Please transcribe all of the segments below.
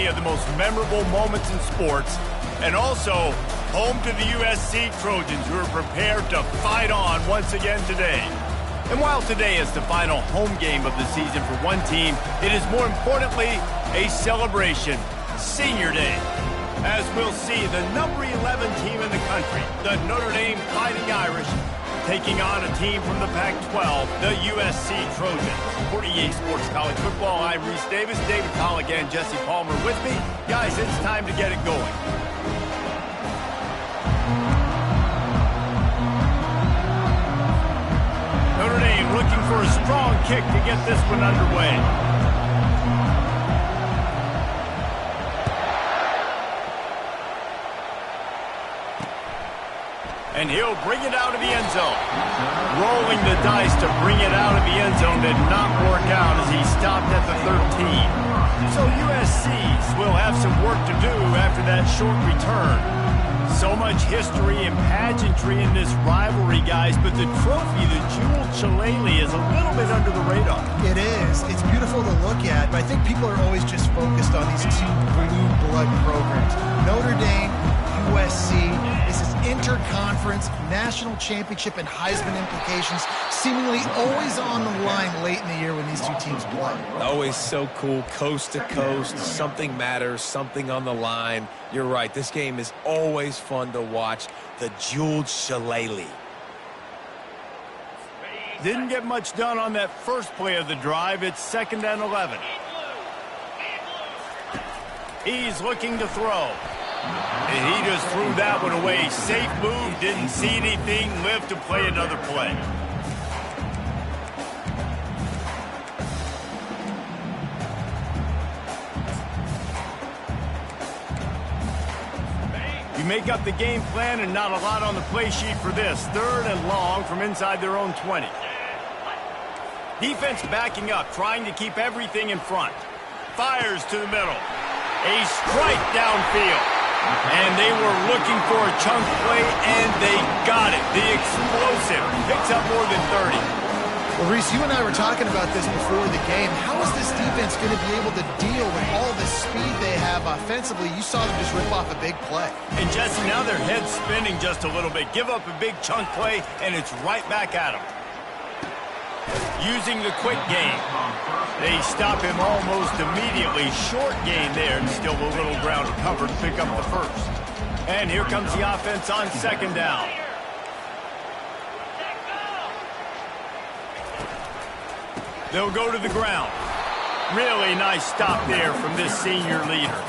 many of the most memorable moments in sports, and also home to the USC Trojans, who are prepared to fight on once again today. And while today is the final home game of the season for one team, it is more importantly a celebration, Senior Day. As we'll see, the number 11 team in the country, the Notre Dame Fighting Irish, taking on a team from the Pac-12, the USC Trojans. For EA Sports College Football, I'm Reese Davis, David Pollack, and Jesse Palmer with me. Guys, it's time to get it going. Notre Dame looking for a strong kick to get this one underway. And he'll bring it out of the end zone. Rolling the dice to bring it out of the end zone did not work out as he stopped at the 13. So USC will have some work to do after that short return. So much history and pageantry in this rivalry, guys, but the trophy, the jeweled shillelagh, is a little bit under the radar. It is. It's beautiful to look at, but I think people are always just focused on these two blue blood programs. Notre Dame, USC, this is interconference, national championship, and Heisman implications seemingly always on the line late in the year when these two teams play. Always so cool, coast to coast, something matters, something on the line. You're right, this game is always fun to watch, the jeweled shillelagh. Didn't get much done on that first play of the drive. It's 2nd and 11. He's looking to throw. And he just threw that one away. Safe move, didn't see anything, lived to play another play. You make up the game plan and not a lot on the play sheet for this. 3rd and long from inside their own 20. Defense backing up, trying to keep everything in front. Fires to the middle. A strike downfield. And they were looking for a chunk play, and they got it. The explosive picks up more than 30. Well, Reese, you and I were talking about this before the game. How is this defense going to be able to deal with all the speed they have offensively? You saw them just rip off a big play. And, Jesse, now their head's spinning just a little bit. Give up a big chunk play, and it's right back at them. Using the quick game. They stop him almost immediately. Short gain there, and still a little ground to cover to pick up the first. And here comes the offense on 2nd down. They'll go to the ground. Really nice stop there from this senior leader.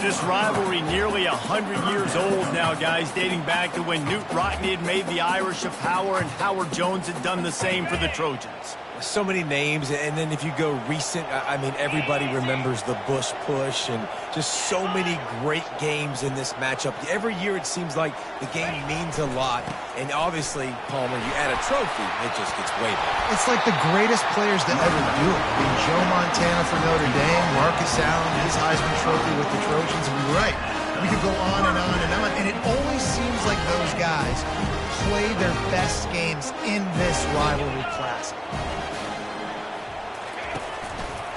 This rivalry nearly 100 years old now, guys, dating back to when Knute Rockne had made the Irish a power and Howard Jones had done the same for the Trojans. So many names, and then if you go recent, I mean, everybody remembers the Bush push and just so many great games in this matchup. Every year it seems like the game means a lot, and obviously, Palmer, you add a trophy, it just gets way better. It's like the greatest players to ever do it. I mean, Joe Montana for Notre Dame, Marcus Allen, his Heisman Trophy with the Trojans, and you're right. We could go on and on and on, and it always seems like those guys play their best games in this rivalry classic.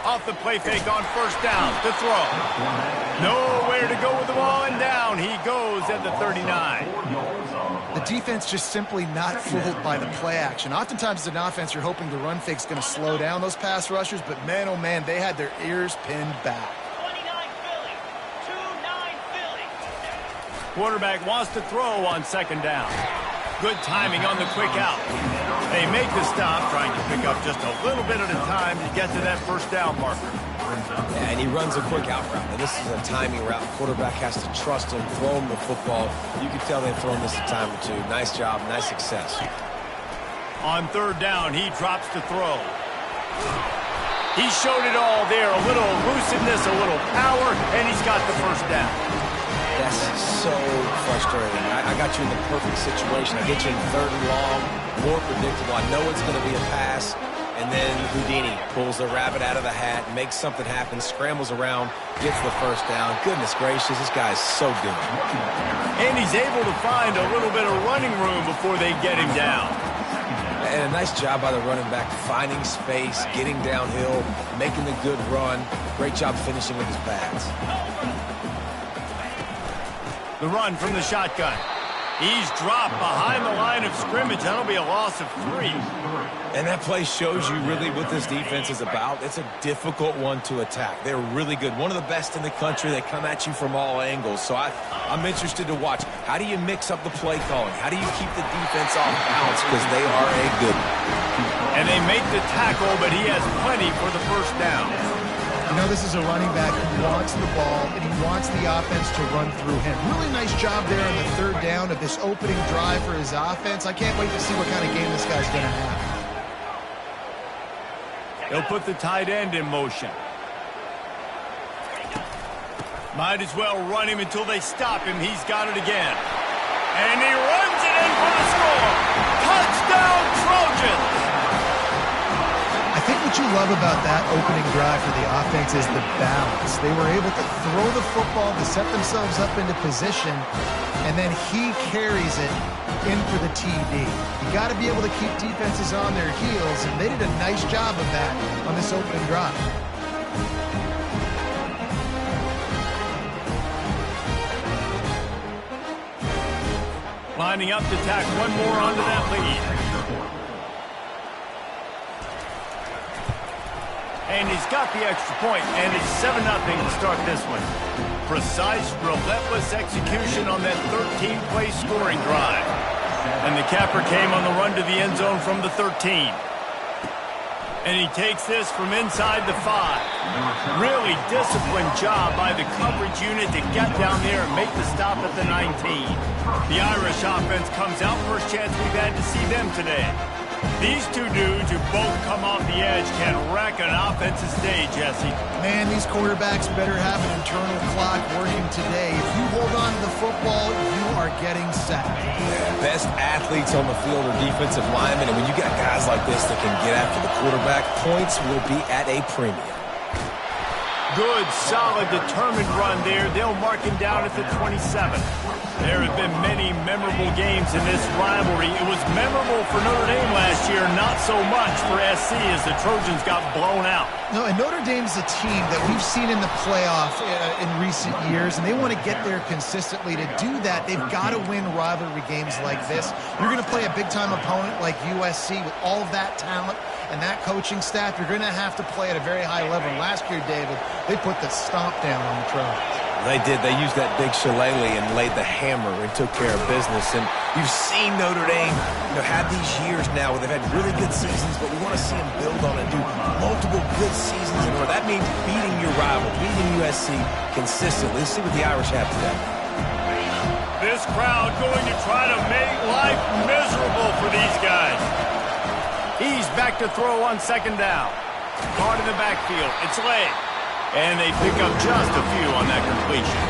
Off the play fake on 1st down to throw. Nowhere to go with the ball, and down he goes at the 39. The defense just simply not fooled by the play action. Oftentimes as an offense, you're hoping the run fake's going to slow down those pass rushers, but man, oh man, they had their ears pinned back. Quarterback wants to throw on 2nd down. Good timing on the quick out. They make the stop, trying to pick up just a little bit at a time to get to that 1st down marker. Yeah, and he runs a quick out route. And this is a timing route. The quarterback has to trust him, throw him the football. You can tell they've thrown this a time or two. Nice job, nice success. On 3rd down, he drops to throw. He showed it all there. A little elusiveness, a little power, and he's got the 1st down. That's so frustrating. I got you in the perfect situation. I get you in 3rd and long, more predictable. I know it's going to be a pass, and then Houdini pulls the rabbit out of the hat, makes something happen, scrambles around, gets the 1st down. Goodness gracious, this guy's so good. And he's able to find a little bit of running room before they get him down. And a nice job by the running back, finding space, getting downhill, making the good run. Great job finishing with his pads. The run from the shotgun. He's dropped behind the line of scrimmage. That'll be a loss of 3. And that play shows you really what this defense is about. It's a difficult one to attack. They're really good. One of the best in the country. They come at you from all angles. So I'm interested to watch. How do you mix up the play calling? How do you keep the defense off balance? Because they are a good one. And they make the tackle, but he has plenty for the first down. You know, this is a running back who wants the ball, and he wants the offense to run through him. Really nice job there on the third down of this opening drive for his offense. I can't wait to see what kind of game this guy's going to have. They'll put the tight end in motion. Might as well run him until they stop him. He's got it again. And he runs it in for the score. Touchdown, Trojans! I think what you love about that opening drive for the offense is the balance. They were able to throw the football to set themselves up into position, and then he carries it in for the TD. You got to be able to keep defenses on their heels, and they did a nice job of that on this opening drive. Lining up to tack one more onto that lead. And he's got the extra point, and it's 7-0 to start this one. Precise, relentless execution on that 13-play scoring drive. And the capper came on the run to the end zone from the 13. And he takes this from inside the 5. Really disciplined job by the coverage unit to get down there and make the stop at the 19. The Irish offense comes out. First chance we've had to see them today. These two dudes who both come off the edge can wreck an offensive day, Jesse. Man, these quarterbacks better have an internal clock working today. If you hold on to the football, you are getting sacked. Best athletes on the field are defensive linemen, and when you got guys like this that can get after the quarterback, points will be at a premium. Good, solid, determined run there. They'll mark him down at the 27. There have been many memorable games in this rivalry. It was memorable for Notre Dame last year, not so much for SC as the Trojans got blown out. No, and Notre Dame's a team that we've seen in the playoff in recent years, and they want to get there consistently. To do that, they've got to win rivalry games like this. You're going to play a big-time opponent like USC with all of that talent and that coaching staff. You're going to have to play at a very high level. And last year, David, they put the stomp down on the Trojans. They did. They used that big shillelagh and laid the hammer and took care of business. And you've seen Notre Dame, have these years now where they've had really good seasons, but we want to see them build on it, do multiple good seasons in order. That means beating your rival, beating USC consistently. Let's see what the Irish have today. This crowd going to try to make life miserable for these guys. He's back to throw on second down. Guard in the backfield. It's Lay. And they pick up just a few on that completion.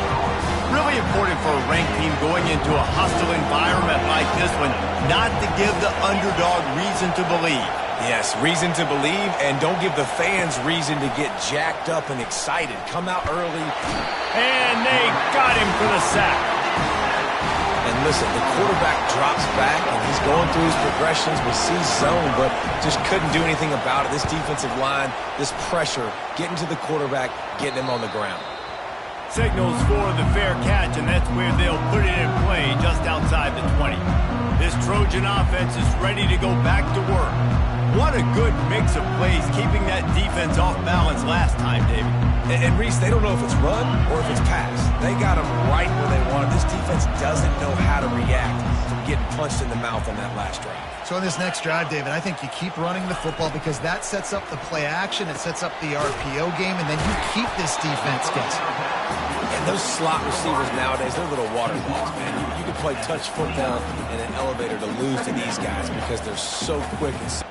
Really important for a ranked team going into a hostile environment like this one, not to give the underdog reason to believe. Yes, reason to believe, and don't give the fans reason to get jacked up and excited. Come out early. And they got him for the sack. And listen, the quarterback drops back, and he's going through his progressions. We see zone, but just couldn't do anything about it. This defensive line, this pressure, getting to the quarterback, getting him on the ground. Signals for the fair catch, and that's where they'll put it in play just outside the 20. This Trojan offense is ready to go back to work. What a good mix of plays, keeping that defense off balance last time, David. And Reese, they don't know if it's run or if it's pass. They got them right where they want it. This defense doesn't know how to react from getting punched in the mouth on that last drive. So on this next drive, David, I think you keep running the football because that sets up the play action, it sets up the RPO game, and then you keep this defense guessing. And those slot receivers nowadays, they're little water balls, man. You can play touch football in an elevator to lose to these guys because they're so quick and so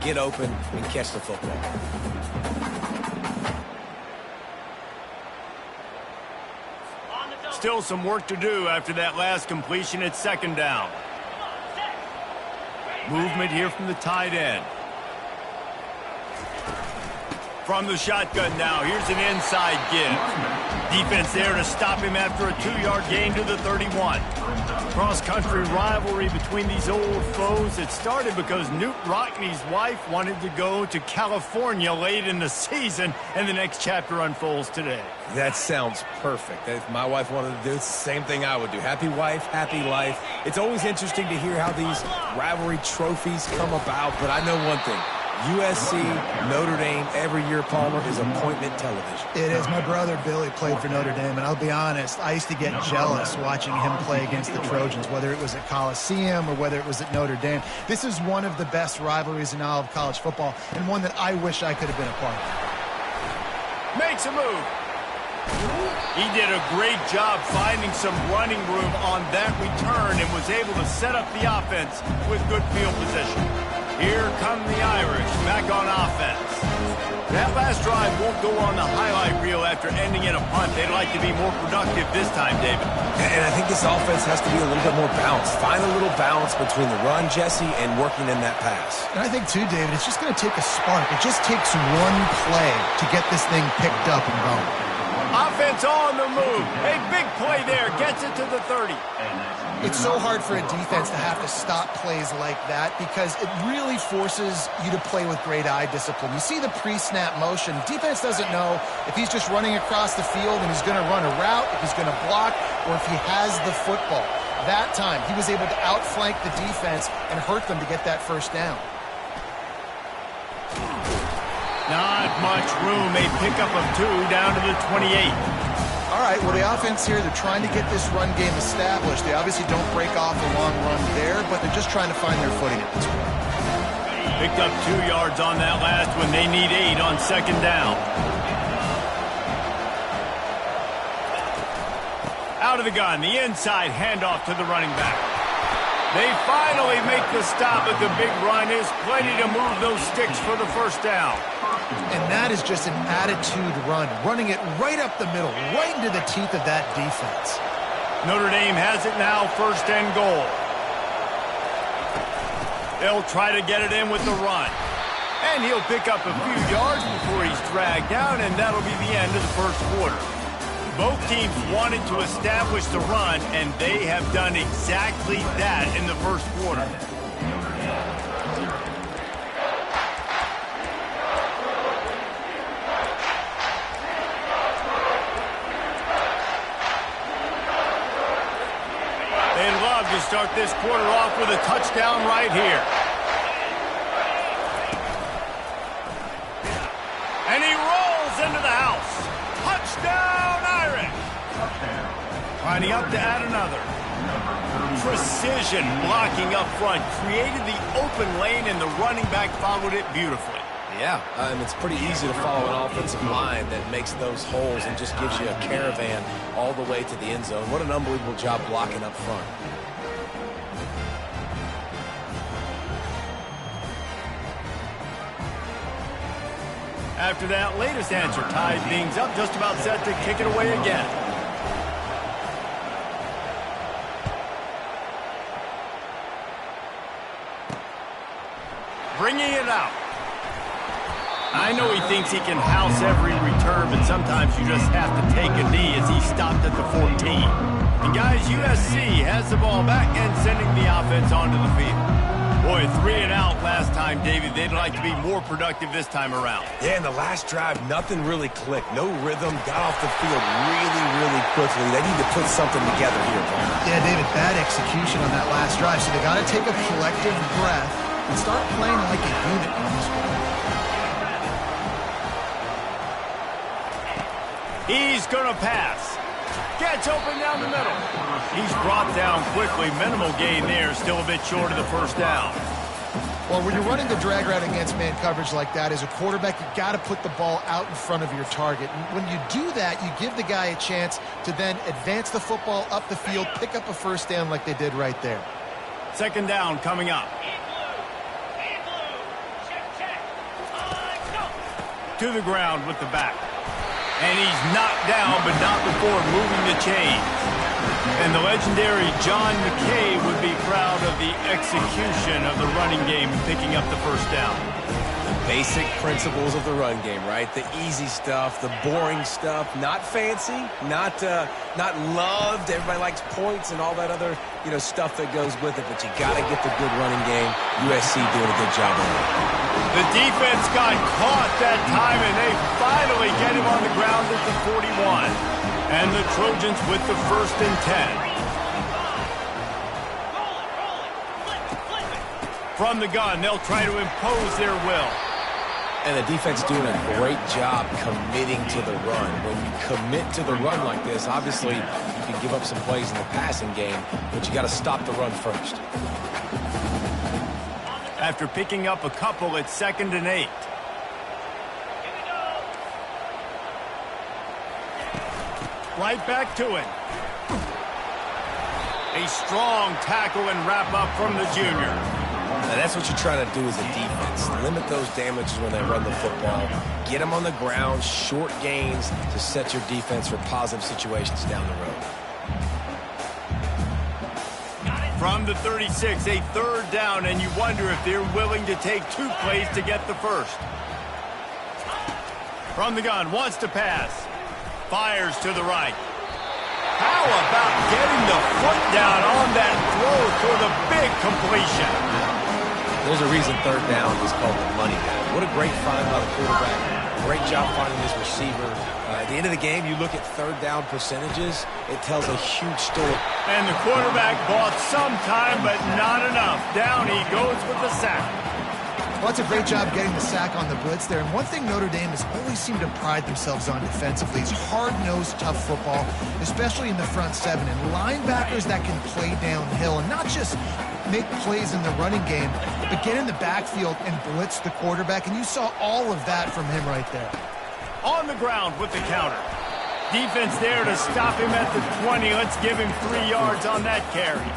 get open, and catch the football. Still some work to do after that last completion at second down. Movement here from the tight end. From the shotgun now, here's an inside give. Defense there to stop him after a 2-yard gain to the 31. Cross-country rivalry between these old foes. It started because Knute Rockne's wife wanted to go to California late in the season, and the next chapter unfolds today. That sounds perfect. If my wife wanted to do the same thing I would do. Happy wife, happy life. It's always interesting to hear how these rivalry trophies come about, but I know one thing. USC, Notre Dame, every year, Palmer, is appointment television. It is. My brother Billy played for Notre Dame, and I'll be honest, I used to get jealous watching him play against the Trojans, whether it was at Coliseum or whether it was at Notre Dame. This is one of the best rivalries in all of college football, and one that I wish I could have been a part of. Makes a move. He did a great job finding some running room on that return and was able to set up the offense with good field position. Here come the Irish back on offense. That last drive won't go on the highlight reel after ending in a punt. They'd like to be more productive this time, David. And I think this offense has to be a little bit more balanced. Find a little balance between the run, Jesse, and working in that pass. And I think, too, David, it's just going to take a spark. It just takes one play to get this thing picked up and going. Offense on the move. A big play there. Gets it to the 30. It's so hard for a defense to have to stop plays like that because it really forces you to play with great eye discipline. You see the pre-snap motion. Defense doesn't know if he's just running across the field and he's going to run a route, if he's going to block, or if he has the football. That time, he was able to outflank the defense and hurt them to get that first down. Not much room. A pickup of 2 down to the 28. All right, well, the offense here, they're trying to get this run game established. They obviously don't break off a long run there, but they're just trying to find their footing at this point. Picked up 2 yards on that last one. They need 8 on second down. Out of the gun, the inside handoff to the running back. They finally make the stop, but the big run is plenty to move those sticks for the first down. And that is just an attitude run, running it right up the middle, right into the teeth of that defense. Notre Dame has it now, first and goal. They'll try to get it in with the run. And he'll pick up a few yards before he's dragged down, and that'll be the end of the first quarter. Both teams wanted to establish the run, and they have done exactly that in the first quarter. They'd love to start this quarter off with a touchdown right here. And he rolls into the house. Touchdown, Irish! Lining up to add another. Precision blocking up front. Created the open lane, and the running back followed it beautifully. Yeah, it's pretty easy to follow an offensive line that makes those holes and just gives you a caravan all the way to the end zone. What an unbelievable job blocking up front. After that latest answer tied things up, just about set to kick it away again. Bringing it out. I know he thinks he can house every return, but sometimes you just have to take a knee as he stopped at the 14. And guys, USC has the ball back and sending the offense onto the field. Boy, 3 and out last time, David. They'd like to be more productive this time around. Yeah, in the last drive, nothing really clicked. No rhythm. Got off the field really, really quickly. They need to put something together here, Paul. Yeah, David, bad execution on that last drive. So they got to take a collective breath and start playing like a unit on this one. He's going to pass. Gets open down the middle. He's brought down quickly. Minimal gain there. Still a bit short of the first down. Well, when you're running the drag route against man coverage like that, as a quarterback, you got to put the ball out in front of your target. And when you do that, you give the guy a chance to then advance the football up the field, pick up a first down like they did right there. Second down coming up. to the ground with the back. And he's knocked down, but not before moving the chains. And the legendary John McKay would be proud of the execution of the running game and picking up the first down. Basic principles of the run game, right? The easy stuff, the boring stuff, not fancy, not loved. Everybody likes points and all that other, stuff that goes with it, but you got to get the good running game. USC doing a good job on it. The defense got caught that time, and they finally get him on the ground at the 41. And the Trojans with the 1st and 10. From the gun, they'll try to impose their will. And the defense doing a great job committing to the run. When you commit to the run like this, obviously you can give up some plays in the passing game, but you got to stop the run first. After picking up a couple, it's 2nd and 8. Right back to it. A strong tackle and wrap up from the junior. And that's what you're trying to do as a defense. Limit those damages when they run the football. Get them on the ground, short gains to set your defense for positive situations down the road. From the 36, a 3rd down, and you wonder if they're willing to take 2 plays to get the first. From the gun, wants to pass. Fires to the right. How about getting the foot down on that throw for the big completion? There's a reason 3rd down is called the money down. What a great find by the quarterback. Great job finding this receiver. At the end of the game, you look at 3rd down percentages, it tells a huge story. And the quarterback bought some time, but not enough. Down he goes with the sack. Well, that's a great job getting the sack on the blitz there. And one thing Notre Dame has always seemed to pride themselves on defensively is hard-nosed, tough football, especially in the front 7. And linebackers that can play downhill and not just make plays in the running game, but get in the backfield and blitz the quarterback. And you saw all of that from him right there. On the ground with the counter. Defense there to stop him at the 20. Let's give him 3 yards on that carry.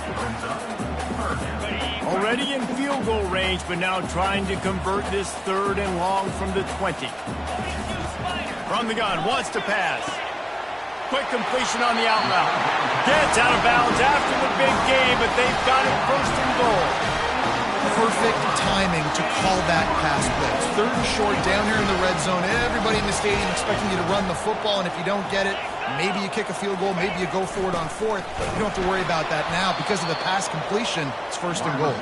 Already in field goal range, but now trying to convert this 3rd and long from the 20. From the gun, wants to pass. Quick completion on the out route. Gets out of bounds after the big game, but they've got it 1st and goal. Perfect timing to call that pass play. 3rd and short down here in the red zone. Everybody in the stadium expecting you to run the football, and if you don't get it, maybe you kick a field goal, maybe you go for it on 4th. You don't have to worry about that now. Because of the pass completion, it's 1st and goal.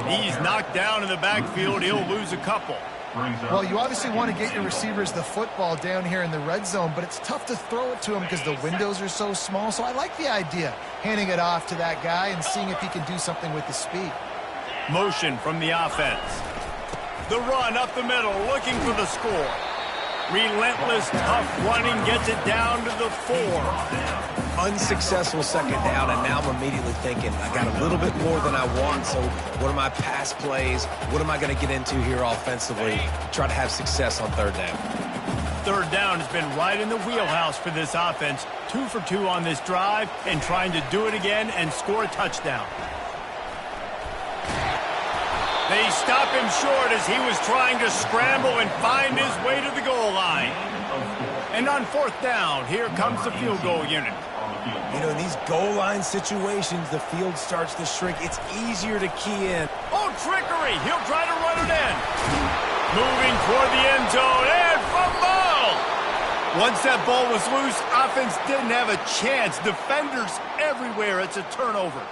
He's knocked down in the backfield. He'll lose a couple. Well, you obviously want to get your receivers the football down here in the red zone, but it's tough to throw it to them because the windows are so small. So I like the idea, handing it off to that guy and seeing if he can do something with his speed. Motion from the offense. The run up the middle, looking for the score. Relentless, tough running gets it down to the 4. Unsuccessful 2nd down, and now I'm immediately thinking, I got a little bit more than I want, so what are my pass plays? What am I going to get into here offensively? Try to have success on 3rd down. 3rd down has been right in the wheelhouse for this offense. 2 for 2 on this drive, and trying to do it again and score a touchdown. They stop him short as he was trying to scramble and find his way to the goal line. And on 4th down, here comes the field goal unit. In these goal line situations, the field starts to shrink. It's easier to key in. Oh, trickery! He'll try to run it in. Moving toward the end zone, and fumble! Once that ball was loose, offense didn't have a chance. Defenders everywhere. It's a turnover.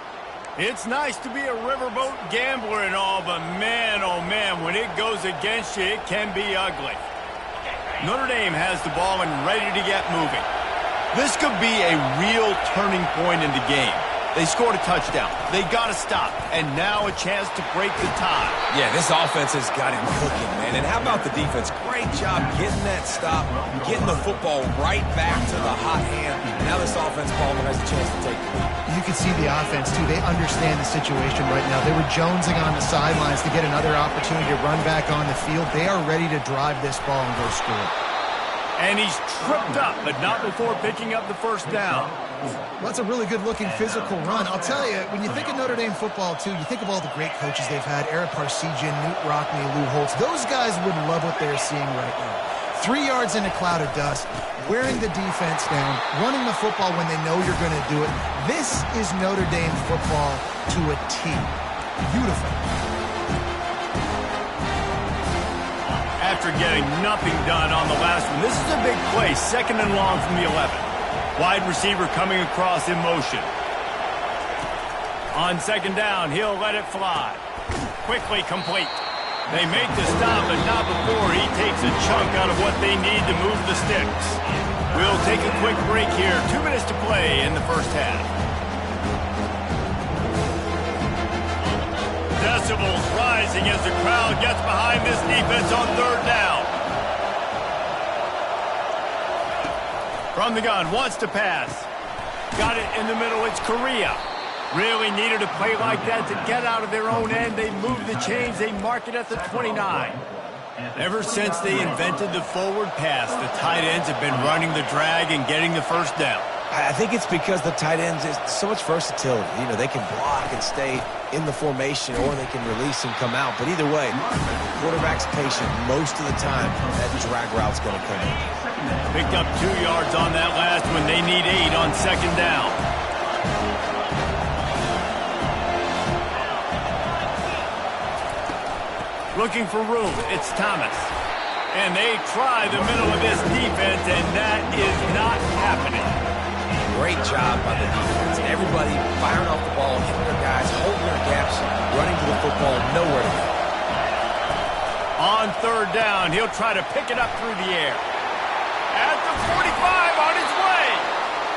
It's nice to be a riverboat gambler and all, but man, oh man, when it goes against you, it can be ugly. Notre Dame has the ball and ready to get moving. This could be a real turning point in the game. They scored a touchdown. They got to stop. And now a chance to break the tie. Yeah, this offense has got him cooking, man. And how about the defense? Great job getting that stop, getting the football right back to the hot hand. Now this offense, Palmer, has a chance to take the lead. You can see the offense, too. They understand the situation right now. They were jonesing on the sidelines to get another opportunity to run back on the field. They are ready to drive this ball and go score. And he's tripped up, but not before picking up the 1st down. Well, that's a really good-looking physical run. I'll tell you, when you think of Notre Dame football, too, you think of all the great coaches they've had, Eric Parsegian, Newt Rockne, Lou Holtz. Those guys would love what they're seeing right now. 3 yards in a cloud of dust, wearing the defense down, running the football when they know you're going to do it. This is Notre Dame football to a T. Beautiful. After getting nothing done on the last one, this is a big play, 2nd and long from the 11. Wide receiver coming across in motion. On 2nd down, he'll let it fly. Quickly complete. They make the stop, but not before he takes a chunk out of what they need to move the sticks. We'll take a quick break here. 2 minutes to play in the first half. Decibels rising as the crowd gets behind this defense on 3rd down. From the gun, wants to pass. Got it in the middle, it's Correa. Really needed a play like that to get out of their own end. They move the chains, they mark it at the 29. Ever since they invented the forward pass, the tight ends have been running the drag and getting the first down. I think it's because the tight ends is so much versatility. You know, they can block and stay in the formation, or they can release and come out. But either way, quarterback's patient most of the time. That drag route's going to come in. Picked up 2 yards on that last one. They need 8 on 2nd down. Looking for room, it's Thomas. And they try the middle of this defense, and that is not happening. Great job by the defense. Everybody firing off the ball, hitting their guys, holding their gaps, running to the football, nowhere to go. On 3rd down, he'll try to pick it up through the air. At the 45, on his way.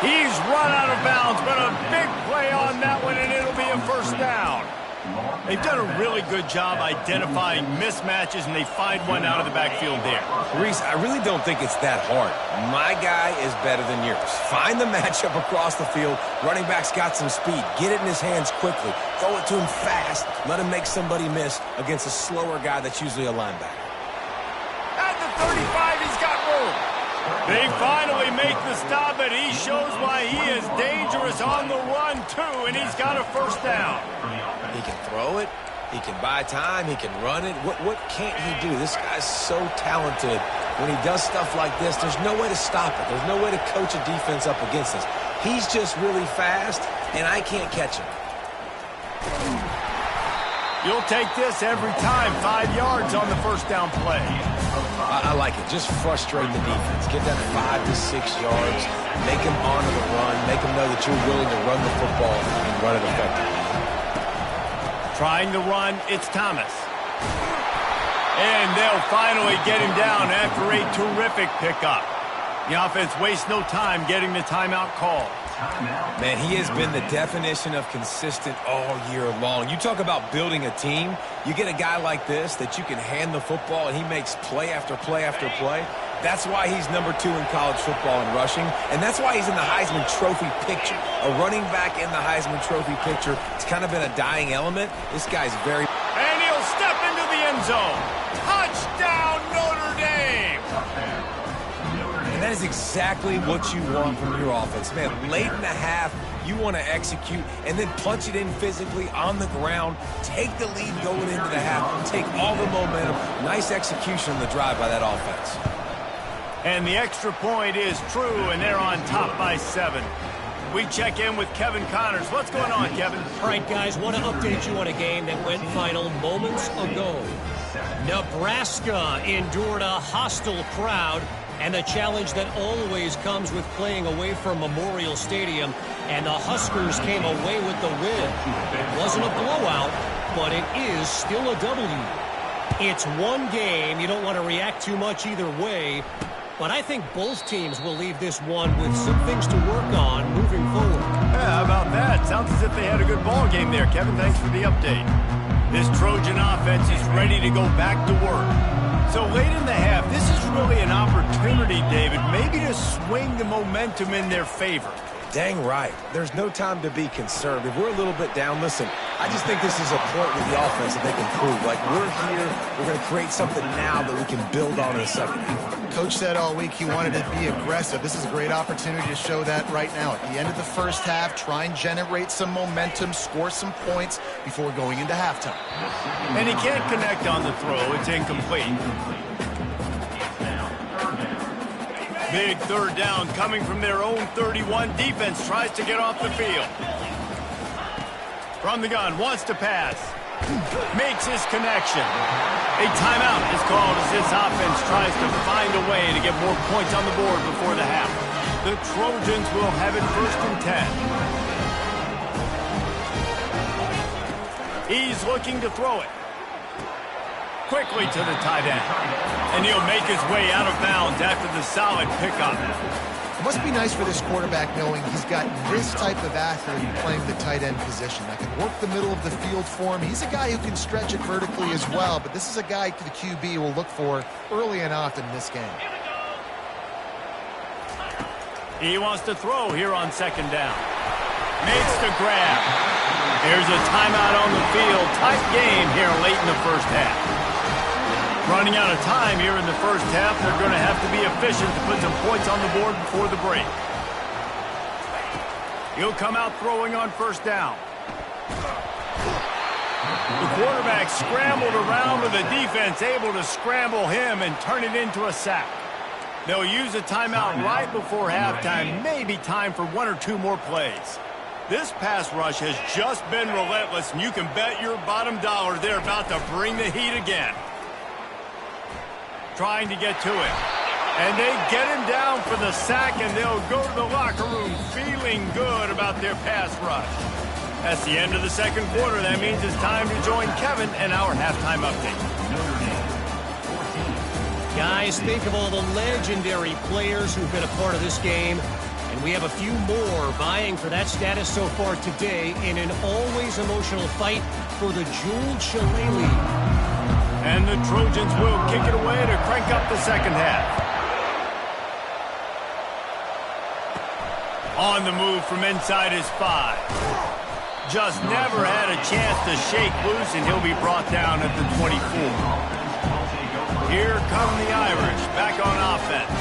He's run out of bounds, but a big play on that one, and it'll be a first down. They've done a really good job identifying mismatches, and they find one out of the backfield there. Reese, I really don't think it's that hard. My guy is better than yours. Find the matchup across the field. Running back's got some speed. Get it in his hands quickly. Throw it to him fast. Let him make somebody miss against a slower guy that's usually a linebacker. At the 35, he's got room. They finally make the stop, and he shows why he is dangerous on the run, too, and he's got a first down. He can throw it. He can buy time. He can run it. What can't he do? This guy's so talented. When he does stuff like this, there's no way to stop it. There's no way to coach a defense up against this. He's just really fast, and I can't catch him. You'll take this every time. 5 yards on the first down play. I like it. Just frustrate the defense. Get that 5 to 6 yards. Make them honor the run. Make them know that you're willing to run the football and run it effectively. Trying to run, it's Thomas. And they'll finally get him down after a terrific pickup. The offense wastes no time getting the timeout call. Man, he has been the definition of consistent all year long. You talk about building a team. You get a guy like this that you can hand the football, and he makes play after play after play. That's why he's number 2 in college football in rushing, and that's why he's in the Heisman Trophy picture. A running back in the Heisman Trophy picture. It's kind of been a dying element. This guy's very... And he'll step into the end zone. Touchdown, Notre Dame! And that is exactly what you want from your offense. Man, late in the half, you want to execute and then punch it in physically on the ground. Take the lead going into the half. Take all the momentum. Nice execution on the drive by that offense. And the extra point is true, and they're on top by 7. We check in with Kevin Connors. What's going on, Kevin? All right, guys, want to update you on a game that went final moments ago. Nebraska endured a hostile crowd and the challenge that always comes with playing away from Memorial Stadium, and the Huskers came away with the win. It wasn't a blowout, but it is still a W. It's one game. You don't want to react too much either way, but I think both teams will leave this one with some things to work on moving forward. Yeah, how about that? Sounds as if they had a good ball game there, Kevin. Thanks for the update. This Trojan offense is ready to go back to work. So late in the half, this is really an opportunity, David, maybe to swing the momentum in their favor. Dang right. There's no time to be concerned. If we're a little bit down, listen, I just think this is a point with the offense that they can prove. Like, we're here, we're going to create something now that we can build on in the second half. Coach said all week he wanted to be aggressive. This is a great opportunity to show that right now. At the end of the first half, try and generate some momentum, score some points before going into halftime. And he can't connect on the throw. It's incomplete. Big third down coming from their own 31. Defense tries to get off the field. From the gun, wants to pass. Makes his connection. A timeout is called as this offense tries to find a way to get more points on the board before the half. The Trojans will have it 1st and 10. He's looking to throw it. Quickly to the tight end. And he'll make his way out of bounds after the solid pickup. It must be nice for this quarterback knowing he's got this type of athlete playing the tight end position. That can work the middle of the field for him. He's a guy who can stretch it vertically as well, but this is a guy the QB will look for early and often in this game. He wants to throw here on 2nd down. Makes the grab. Here's a timeout on the field. Tight game here late in the first half. Running out of time here in the first half. They're going to have to be efficient to put some points on the board before the break. He'll come out throwing on 1st down. The quarterback scrambled around with the defense, able to scramble him and turn it into a sack. They'll use a timeout right before halftime. Maybe time for 1 or 2 more plays. This pass rush has just been relentless, and you can bet your bottom dollar they're about to bring the heat again. Trying to get to it. And they get him down for the sack, and they'll go to the locker room feeling good about their pass rush. That's the end of the 2nd quarter. That means it's time to join Kevin and our halftime update. Guys, think of all the legendary players who've been a part of this game. And we have a few more vying for that status so far today in an always emotional fight for the Jules Shillelagh. And the Trojans will kick it away to crank up the 2nd half. On the move from inside his 5. Just never had a chance to shake loose, and he'll be brought down at the 24. Here come the Irish back on offense.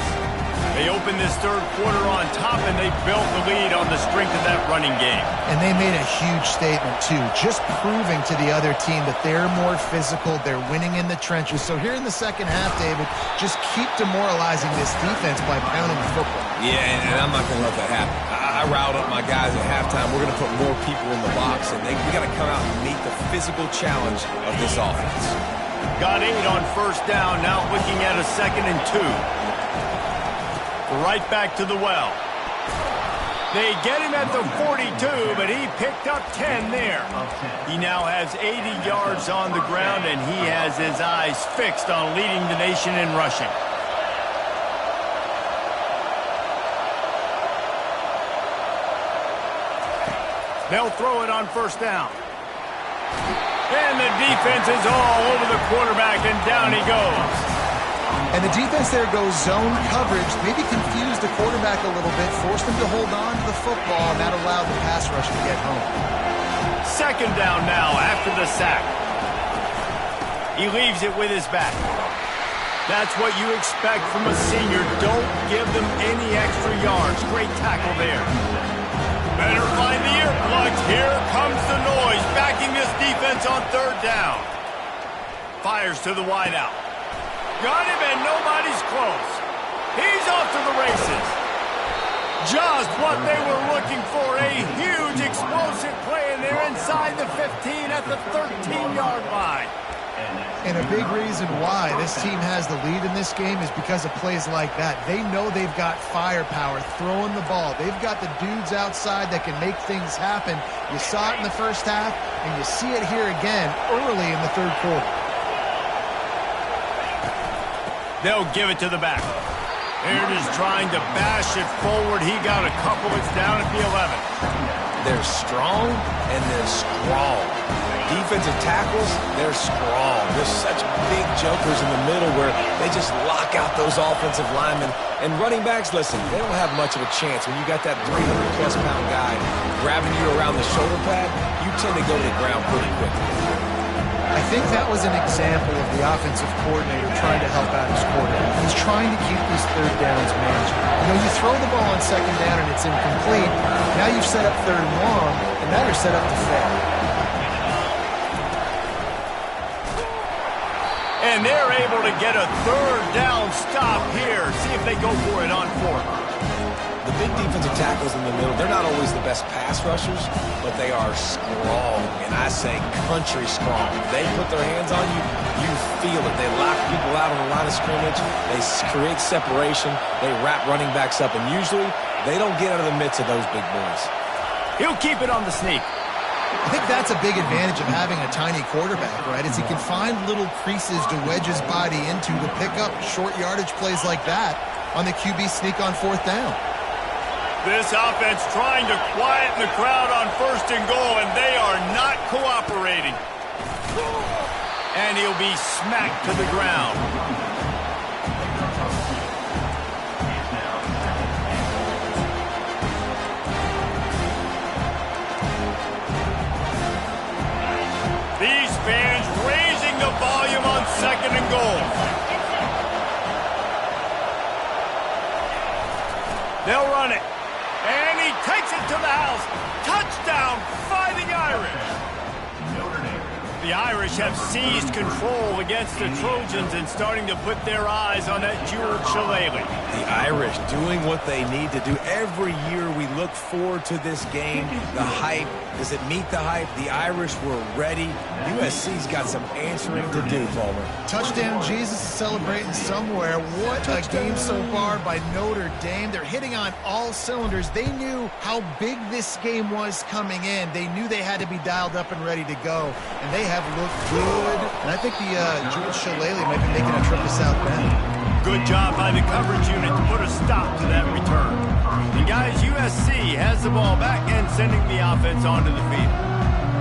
They opened this 3rd quarter on top, and they built the lead on the strength of that running game. And they made a huge statement, too, just proving to the other team that they're more physical, they're winning in the trenches. So here in the 2nd half, David, just keep demoralizing this defense by pounding the football. Yeah, and I'm not going to let that happen. I riled up my guys at halftime. We're going to put more people in the box, and we got to come out and meet the physical challenge of this offense. Got 8 on 1st down, now looking at a 2nd and 2. Right back to the well. They get him at the 42, but he picked up 10 there. He now has 80 yards on the ground, and he has his eyes fixed on leading the nation in rushing. They'll throw it on 1st down. And the defense is all over the quarterback, and down he goes. And the defense there goes zone coverage, maybe confused the quarterback a little bit, forced him to hold on to the football, and that allowed the pass rush to get home. 2nd down now after the sack. He leaves it with his back. That's what you expect from a senior. Don't give them any extra yards. Great tackle there. Better find the earplugs. Here comes the noise, backing this defense on 3rd down. Fires to the wideout. Got him, and nobody's close. He's off to the races. Just what they were looking for. A huge explosive play, and they're inside the 15 at the 13-yard line. And a big reason why this team has the lead in this game is because of plays like that. They know they've got firepower throwing the ball. They've got the dudes outside that can make things happen. You saw it in the 1st half, and you see it here again early in the 3rd quarter. They'll give it to the back. Baird is trying to bash it forward. He got a couple. It's down at the 11. They're strong, and they're strong. Defensive tackles, they're strong. There's such big jokers in the middle where they just lock out those offensive linemen. And running backs, listen, they don't have much of a chance. When you got that 300-plus pound guy grabbing you around the shoulder pad, you tend to go to the ground pretty quickly. I think that was an example of the offensive coordinator trying to help out his quarterback. He's trying to keep these 3rd downs manageable. You know, you throw the ball on 2nd down and it's incomplete. Now you've set up 3rd and long, and now you're set up to fail. And they're able to get a third down stop here. See if they go for it on fourth. The big defensive tackles in the middle, they're not always the best pass rushers, but they are strong, and I say country strong. They put their hands on you, you feel it. They lock people out on the line of scrimmage. They create separation. They wrap running backs up, and usually they don't get out of the midst of those big boys. He'll keep it on the sneak. I think that's a big advantage of having a tiny quarterback, right? Is he can find little creases to wedge his body into to pick up short yardage plays like that on the QB sneak on fourth down. This offense trying to quieten the crowd on first and goal, and they are not cooperating. And he'll be smacked to the ground. These fans raising the volume on second and goal. They'll run it. And he takes it to the house. Touchdown, Fighting Irish. The Irish have seized control against the Trojans and starting to put their eyes on that Jewel Shillelagh. The Irish doing what they need to do. Every year we look forward to this game. The hype, does it meet the hype? The Irish were ready. USC's got some answering to do, Palmer. Touchdown Jesus is celebrating somewhere. What a game so far by Notre Dame. They're hitting on all cylinders. They knew how big this game was coming in. They knew they had to be dialed up and ready to go. And they have looked good. And I think the Jewel Shillelagh might be making a trip to South Bend. Good job by the coverage unit to put a stop to that return. And guys, USC has the ball back and sending the offense onto the field.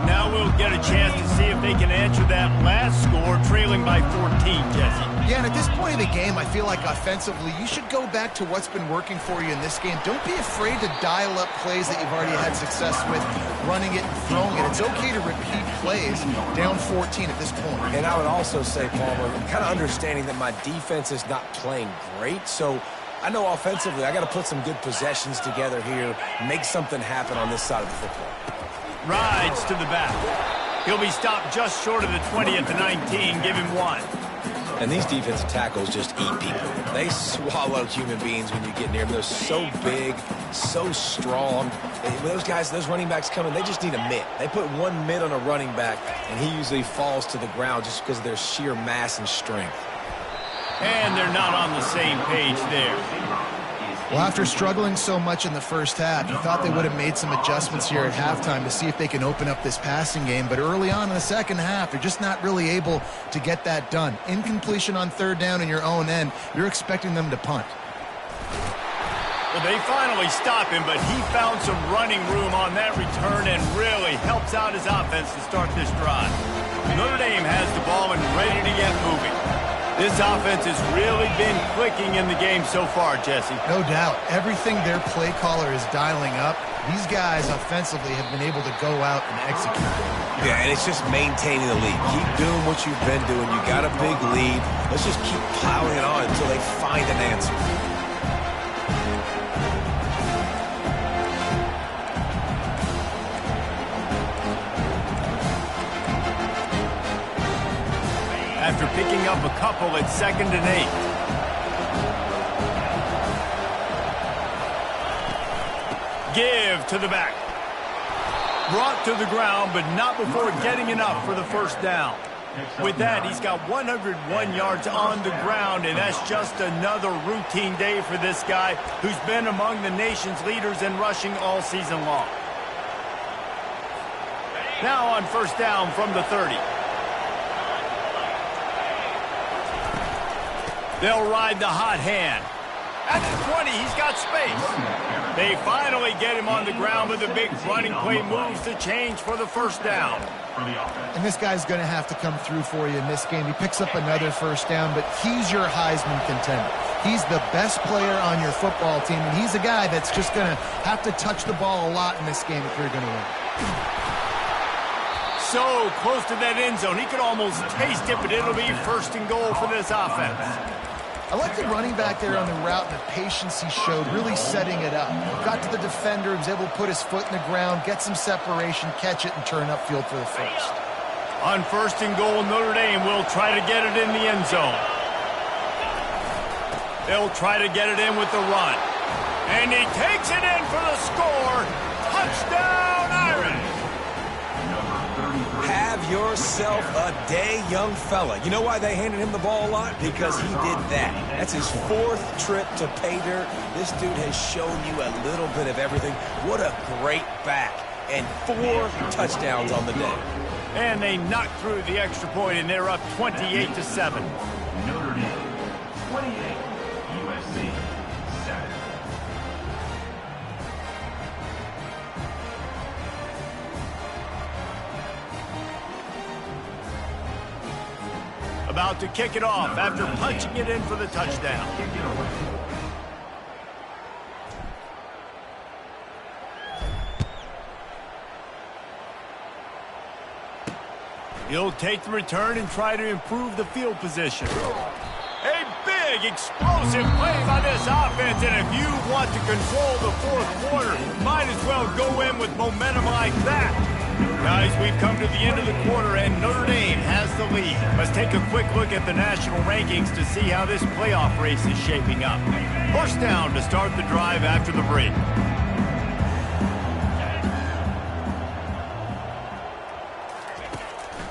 Now we'll get a chance to see if they can answer that last score, trailing by 14, Jesse. Yeah, and at this point of the game, I feel like offensively, you should go back to what's been working for you in this game. Don't be afraid to dial up plays that you've already had success with, running it and throwing it. It's okay to repeat plays down 14 at this point. And I would also say, Palmer, kind of understanding that my defense is not playing great, so I know offensively I got to put some good possessions together here, make something happen on this side of the football. Rides to the back. He'll be stopped just short of the 20 at the 19. Give him one. And these defensive tackles just eat people. They swallow human beings when you get near them. They're so big, so strong. When those guys, those running backs come in, they just need a mitt. They put one mitt on a running back, and he usually falls to the ground just because of their sheer mass and strength. And they're not on the same page there. Well, after struggling so much in the first half, you thought they would have made some adjustments here at halftime to see if they can open up this passing game. But early on in the second half, they're just not really able to get that done. Incompletion on third down in your own end, you're expecting them to punt. Well, they finally stop him, but he found some running room on that return and really helps out his offense to start this drive. Notre Dame has the ball and ready to get moving. This offense has really been clicking in the game so far, Jesse. No doubt. Everything their play caller is dialing up, these guys offensively have been able to go out and execute. Yeah, and it's just maintaining the lead. Keep doing what you've been doing. You got a big lead. Let's just keep plowing it on until they find an answer. After picking up a couple at 2nd and 8. Give to the back. Brought to the ground, but not before getting enough for the first down. With that, he's got 101 yards on the ground, and that's just another routine day for this guy who's been among the nation's leaders in rushing all season long. Now on first down from the 30. They'll ride the hot hand. At the 20, he's got space. They finally get him on the ground with a big running play moves to change for the first down. And this guy's going to have to come through for you in this game. He picks up another first down, but he's your Heisman contender. He's the best player on your football team, and he's a guy that's just going to have to touch the ball a lot in this game if you're going to win. So close to that end zone. He could almost taste it, but it'll be first and goal for this offense. I like the running back there on the route and the patience he showed, really setting it up. Got to the defender, was able to put his foot in the ground, get some separation, catch it, and turn upfield for the first. On 1st and goal, Notre Dame will try to get it in the end zone. They'll try to get it in with the run. And he takes it in for the score. Touchdown, Irish! Have yourself a day, young fella. You know why they handed him the ball a lot? Because he did that. That's his 4th trip to pay dirt. This dude has shown you a little bit of everything. What a great back. And 4 touchdowns on the day. And they knock through the extra point, and they're up 28-7. Notre Dame, 28, USC, 7. About to kick it off after punching it in for the touchdown. He'll take the return and try to improve the field position. A big, explosive play by this offense, and if you want to control the 4th quarter, might as well go in with momentum like that. Guys, we've come to the end of the quarter, and Notre Dame has the lead. Let's take a quick look at the national rankings to see how this playoff race is shaping up. First down to start the drive after the break.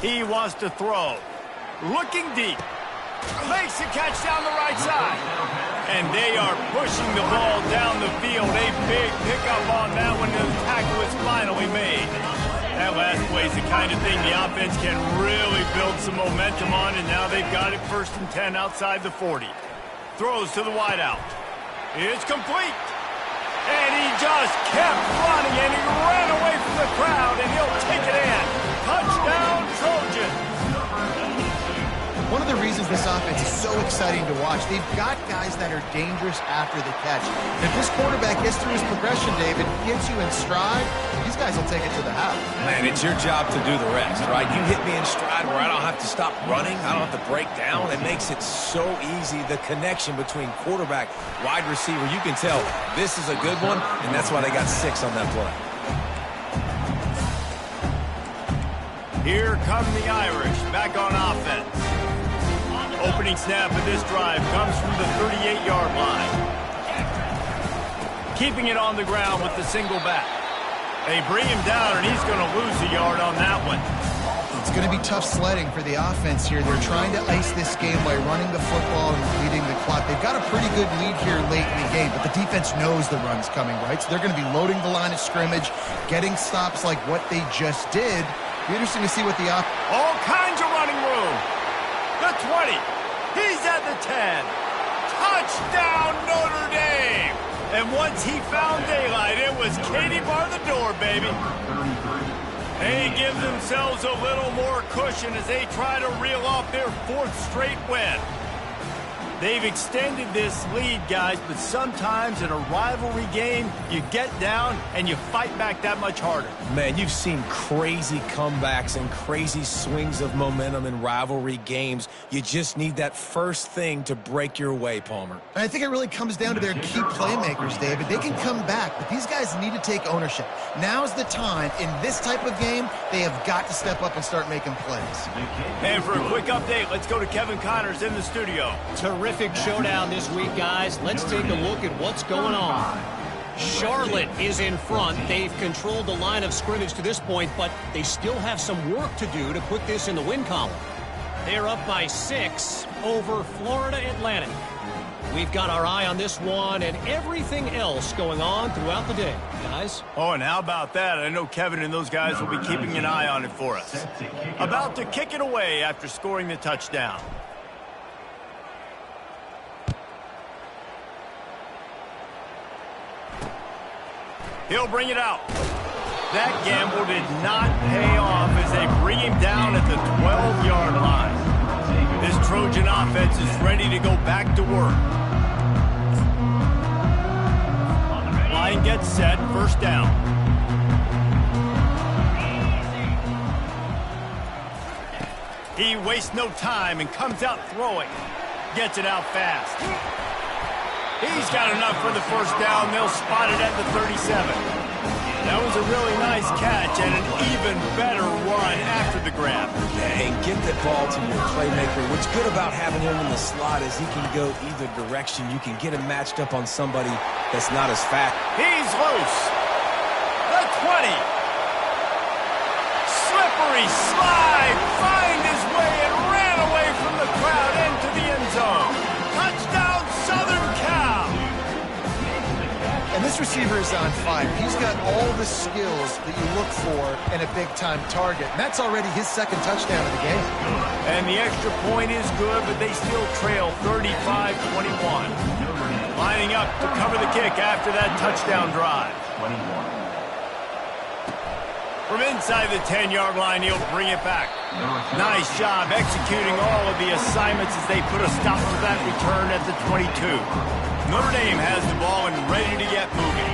He wants to throw. Looking deep. Makes a catch down the right side. And they are pushing the ball down the field. A big pickup on that one, and the tackle is finally made. That last play is the kind of thing the offense can really build some momentum on, and now they've got it 1st and 10 outside the 40. Throws to the wideout. It's complete. And he just kept running, and he ran away from the crowd, and he'll take it in. Touchdown, Trojans. One of the reasons this offense is so exciting to watch, they've got guys that are dangerous after the catch. And if this quarterback gets through his progression, David, gets you in stride, these guys will take it to the house. Man, it's your job to do the rest, right? You hit me in stride where I don't have to stop running. I don't have to break down. It makes it so easy. The connection between quarterback, wide receiver, you can tell this is a good one, and that's why they got 6 on that play. Here come the Irish back on offense. Opening snap of this drive comes from the 38-yard line. Keeping it on the ground with the single back. They bring him down, and he's going to lose a yard on that one. It's going to be tough sledding for the offense here. They're trying to ice this game by running the football and leading the clock. They've got a pretty good lead here late in the game, but the defense knows the run's coming, right? So they're going to be loading the line of scrimmage, getting stops like what they just did. Be interesting to see what the all kinds of running room. The 20. He's at the 10. Touchdown, Notre Dame. And once he found daylight, it was Katie bar the door, baby. They give themselves a little more cushion as they try to reel off their 4th straight win. They've extended this lead, guys, but sometimes in a rivalry game, you get down and you fight back that much harder. Man, you've seen crazy comebacks and crazy swings of momentum in rivalry games. You just need that first thing to break your way, Palmer. And I think it really comes down to their key playmakers, David. They can come back, but these guys need to take ownership. Now's the time. In this type of game, they have got to step up and start making plays. And for a quick update, let's go to Kevin Connors in the studio. Terrific showdown this week, guys. Let's take a look at what's going on. Charlotte is in front. They've controlled the line of scrimmage to this point, but they still have some work to do to put this in the win column. They're up by 6 over Florida Atlantic. We've got our eye on this one and everything else going on throughout the day, guys. Oh, and how about that? I know Kevin and those guys will be keeping an eye on it for us. About to kick it away after scoring the touchdown. He'll bring it out. That gamble did not pay off as they bring him down at the 12-yard line. This Trojan offense is ready to go back to work. Line gets set, first down. He wastes no time and comes out throwing. Gets it out fast. He's got enough for the first down. They'll spot it at the 37. That was a really nice catch and an even better run after the grab. Yeah, and get the ball to your playmaker. What's good about having him in the slot is he can go either direction. You can get him matched up on somebody that's not as fast. He's loose. The 20. Slippery slide. Find his way and ran away from the crowd into the end zone. Touchdown, Southern Cal. And this receiver is on fire. He's got all the skills that you look for in a big-time target. And that's already his second touchdown of the game. And the extra point is good, but they still trail 35-21. Lining up to cover the kick after that touchdown drive. 21. From inside the 10-yard line, he'll bring it back. Nice job executing all of the assignments as they put a stop to that return at the 22. Notre Dame has the ball and ready to get moving.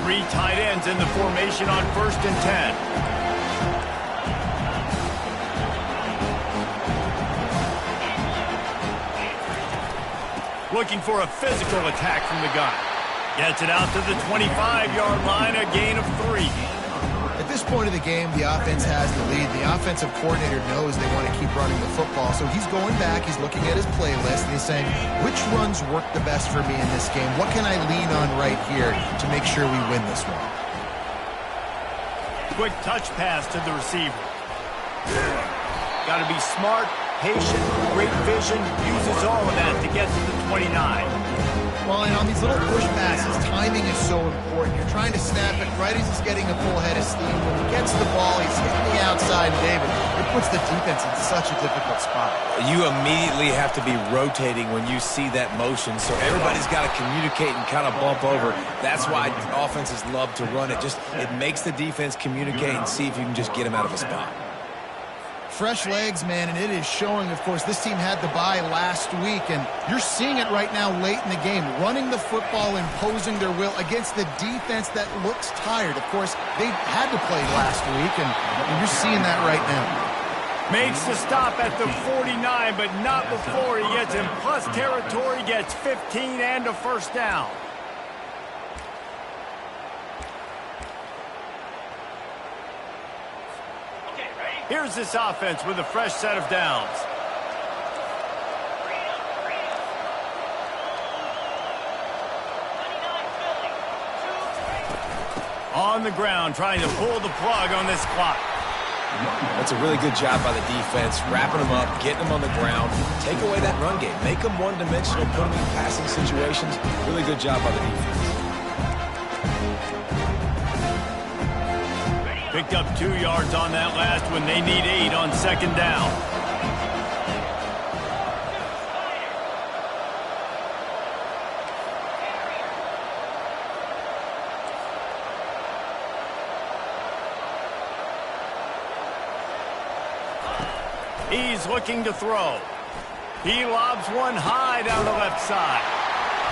3 tight ends in the formation on 1st and 10. Looking for a physical attack from the gun. Gets it out to the 25-yard line, a gain of 3. At this point of the game, the offense has the lead. The offensive coordinator knows they want to keep running the football, so he's going back, he's looking at his playlist, and he's saying, which runs work the best for me in this game? What can I lean on right here to make sure we win this one? Quick touch pass to the receiver. Got to be smart, patient, great vision, uses all of that to get to the 29. Well, and on these little push passes, timing is so important. You're trying to snap it right as he's getting a full head of steam. When he gets the ball, he's hitting the outside, David. It puts the defense in such a difficult spot. You immediately have to be rotating when you see that motion, so everybody's got to communicate and kind of bump over. That's why offenses love to run it. It makes the defense communicate and see if you can just get him out of a spot. Fresh legs, man, and it is showing. Of course, this team had the bye last week, and you're seeing it right now late in the game, running the football, imposing their will against the defense that looks tired. Of course, they had to play last week, and you're seeing that right now. Makes the stop at the 49, but not before he gets in plus territory, gets 15 and a first down. Here's this offense with a fresh set of downs. On the ground, trying to pull the plug on this clock. That's a really good job by the defense, wrapping them up, getting them on the ground, take away that run game, make them one-dimensional, put them in passing situations. Really good job by the defense. Picked up 2 yards on that last one. They need 8 on second down. He's looking to throw. He lobs one high down the left side.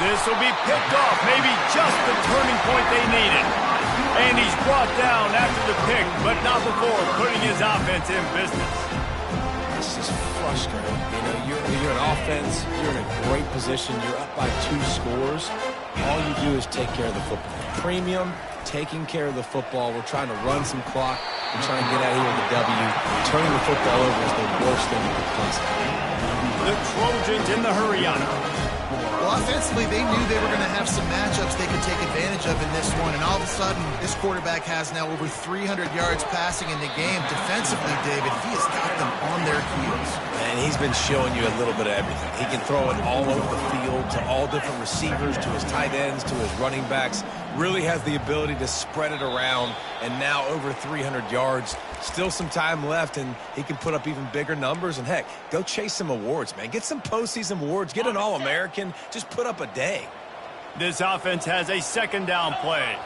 This will be picked off. Maybe just the turning point they needed. And he's brought down after the pick, but not before putting his offense in business. This is frustrating. You know, you're an offense, you're in a great position, you're up by 2 scores. All you do is take care of the football. Premium, taking care of the football. We're trying to run some clock. We're trying to get out of here with a W. Turning the football over is the worst thing you could possibly do. The Trojans in the hurry on him. Well, offensively, they knew they were going to have some matchups they could take advantage of in this one, and all of a sudden, this quarterback has now over 300 yards passing in the game. Defensively, David, he has got them on their heels. And he's been showing you a little bit of everything. He can throw it all over the field to all different receivers, to his tight ends, to his running backs. Really has the ability to spread it around, and now over 300 yards. Still some time left, and he can put up even bigger numbers. And, heck, go chase some awards, man. Get some postseason awards. Get an All-American. Just put up a day. This offense has a second down play.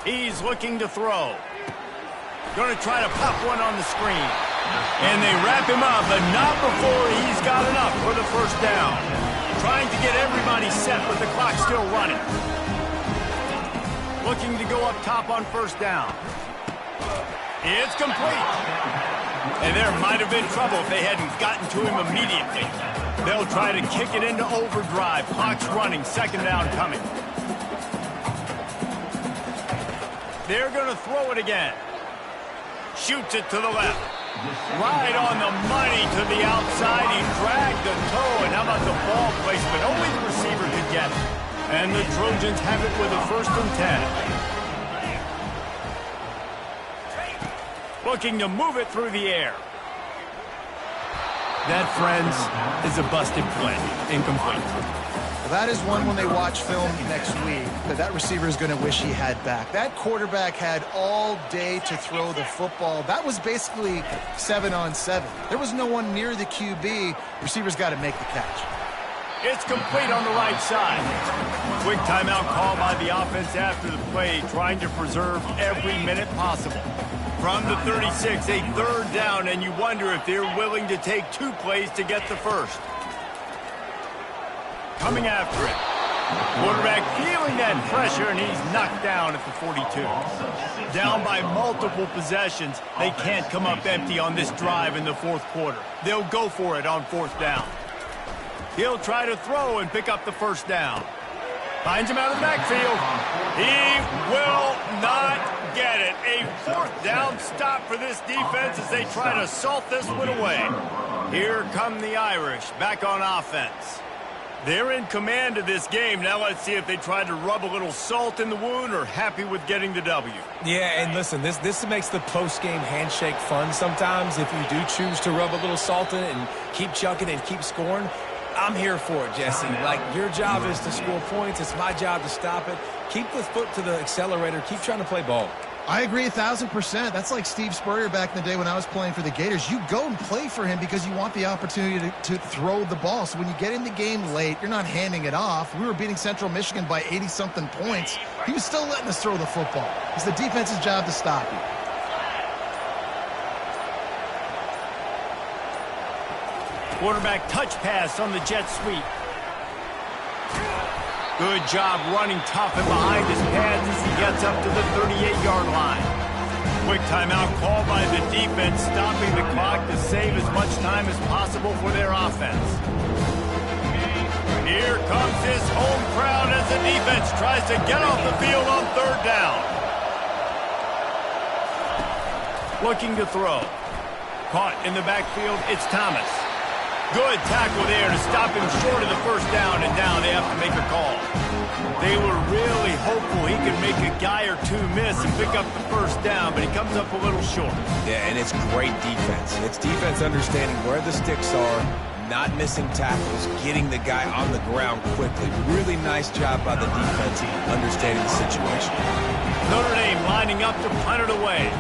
He's looking to throw. Going to try to pop one on the screen. And they wrap him up, but not before he's got enough for the first down. Trying to get everybody set with the clock still running. Looking to go up top on first down. It's complete. And there might have been trouble if they hadn't gotten to him immediately. They'll try to kick it into overdrive. Clock's running. Second down coming. They're going to throw it again. Shoots it to the left. Right on the money to the outside. He dragged the toe. And how about the ball placement? Only the receiver could get it. And the Trojans have it with a 1st and 10. Looking to move it through the air. That, friends, is a busted play. Incomplete. That is one when they watch film next week that receiver is going to wish he had back. That quarterback had all day to throw the football. That was basically 7-on-7. There was no one near the QB. Receiver's got to make the catch. It's complete on the right side. Quick timeout call by the offense after the play, trying to preserve every minute possible. From the 36, a 3rd down, and you wonder if they're willing to take 2 plays to get the first. Coming after it. Quarterback feeling that pressure, and he's knocked down at the 42. Down by multiple possessions. They can't come up empty on this drive in the 4th quarter. They'll go for it on 4th down. He'll try to throw and pick up the 1st down. Finds him out of the backfield. He will not get it. A 4th down stop for this defense as they try to salt this one away. Here come the Irish back on offense. They're in command of this game. Now let's see if they try to rub a little salt in the wound or happy with getting the W. Yeah, and listen, this makes the post-game handshake fun sometimes if you do choose to rub a little salt in it and keep chucking and keep scoring. I'm here for it, Jesse. Like, your job is to score points. It's my job to stop it. Keep the foot to the accelerator. Keep trying to play ball. I agree 1,000%. That's like Steve Spurrier back in the day when I was playing for the Gators. You go and play for him because you want the opportunity to throw the ball. So when you get in the game late, you're not handing it off. We were beating Central Michigan by 80-something points. He was still letting us throw the football. It's the defense's job to stop you. Quarterback touch pass on the jet sweep. Good job running tough and behind his pads as he gets up to the 38-yard line. Quick timeout call by the defense, stopping the clock to save as much time as possible for their offense. Here comes his home crowd as the defense tries to get off the field on 3rd down. Looking to throw. Caught in the backfield, it's Thomas. Good tackle there to stop him short of the 1st down, and now they have to make a call. They were really hopeful he could make a guy or 2 miss and pick up the 1st down, but he comes up a little short. Yeah, and it's great defense. It's defense understanding where the sticks are, not missing tackles, getting the guy on the ground quickly. Really nice job by the defense understanding the situation. Notre Dame lining up to punt it away.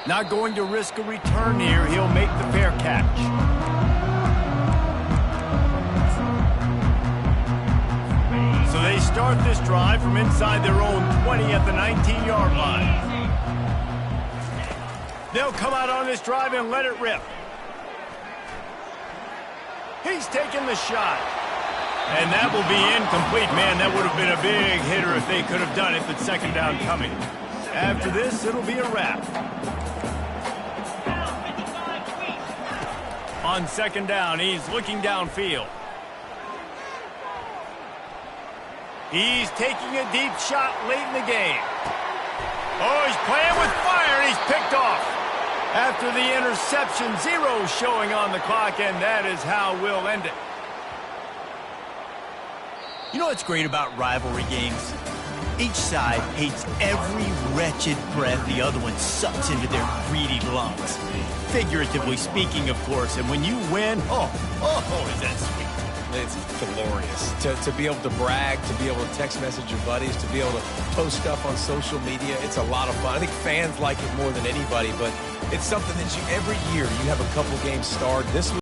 Not going to risk a return here. He'll make the fair catch. So they start this drive from inside their own 20 at the 19-yard line. They'll come out on this drive and let it rip. He's taking the shot. And that will be incomplete. Man, that would have been a big hitter if they could have done it with 2nd down coming. After this, it'll be a wrap. On 2nd down, he's looking downfield. He's taking a deep shot late in the game. Oh, he's playing with fire, and he's picked off. After the interception, 0 showing on the clock, and that is how we'll end it. You know what's great about rivalry games? Each side hates every wretched breath the other one sucks into their greedy lungs. Figuratively speaking, of course, and when you win, is that sweet. It's glorious. To be able to brag, to be able to text message your buddies, to be able to post stuff on social media, it's a lot of fun. I think fans like it more than anybody, but it's something that every year you have a couple games starred. This